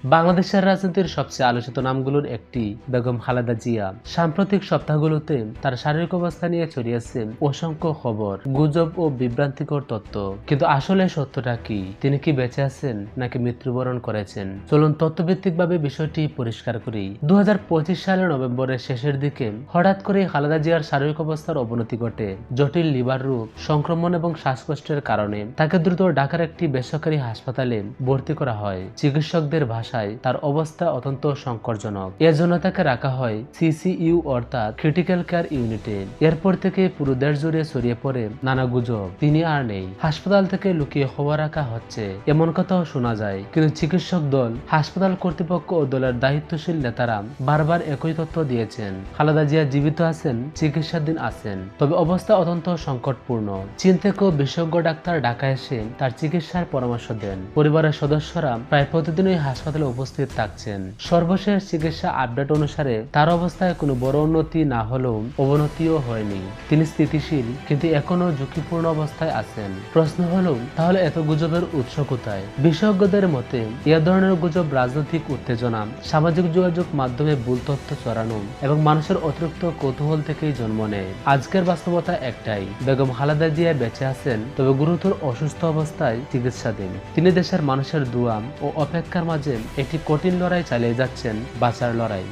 বাংলাদেশের রাজনীতির সবচেয়ে আলোচিত নামগুলোর একটি বেগম খালেদা জিয়া। সাম্প্রতিক সপ্তাহগুলোতে তার শারীরিক অবস্থা নিয়ে ছড়িয়েছে অসংখ্য খবর, গুজব ও বিভ্রান্তিকর তথ্য। কিন্তু আসলে সত্যটা কি? তিনি কি বেঁচে আছেন নাকি মৃত্যুবরণ করেছেন? চলুন তথ্যভিত্তিকভাবে বিষয়টি পরিষ্কার করি। 2025 সালের নভেম্বরের শেষের দিকে হঠাৎ করে খালেদা জিয়ার শারীরিক অবস্থার অবনতি ঘটে। জটিল লিভার রোগ, সংক্রমণ এবং শ্বাসকষ্টের কারণে তাকে দ্রুত ঢাকার একটি বেসরকারি হাসপাতালে ভর্তি করা হয়। চিকিৎসকদের ভাষায় তার অবস্থা অত্যন্ত সংকটজনক। এজন্য তাকে রাখা হয় সিসিইউ অর্থাৎ ক্রিটিক্যাল কেয়ার ইউনিটে। এরপর থেকে পুরো দেশ জুড়ে ছড়িয়ে পড়ে নানা গুজব, তিনি আর নেই। হাসপাতাল থেকে লুকিয়ে খবর রাখা হচ্ছে এমন কথাও শোনা যায়। কিন্তু চিকিৎসক দল, হাসপাতাল কর্তৃপক্ষ ও দলের দায়িত্বশীল নেতারা বারবার একই তথ্য দিয়েছেন, খালেদা জিয়া জীবিত আছেন, চিকিৎসাধীন আছেন, তবে অবস্থা অত্যন্ত সংকটপূর্ণ। চীন থেকেও বিশেষজ্ঞ ডাক্তার ঢাকায় এসে তার চিকিৎসার পরামর্শ দেন। পরিবারের সদস্যরা প্রায় প্রতিদিনই হাসপাতালে উপস্থিত থাকছেন। সর্বশেষ চিকিৎসা আপডেট অনুসারে তার অবস্থায় কোনো বড় উন্নতি না হলেও অবনতিও হয়নি। তিনি স্থিতিশীল কিন্তু এখনো ঝুঁকিপূর্ণ অবস্থায় আছেন। প্রশ্ন হলো, তাহলে এত গুজবের উৎস কোথায়? বিশেষজ্ঞদের মতে এ ধরনের গুজব রাজনৈতিক উত্তেজনা, সামাজিক যোগাযোগ মাধ্যমে ভুল তথ্য ছড়ানো এবং মানুষের অতিরিক্ত কৌতূহল থেকেই জন্ম নেয়। আজকের বাস্তবতা একটাই, বেগম খালেদা জিয়া বেঁচে আছেন, তবে গুরুতর অসুস্থ অবস্থায় চিকিৎসাধীন। তিনি দেশের মানুষের দোয়া ও অপেক্ষার মাঝে একটি কঠিন লড়াই চালিয়ে যাচ্ছেন, বাঁচার লড়াই।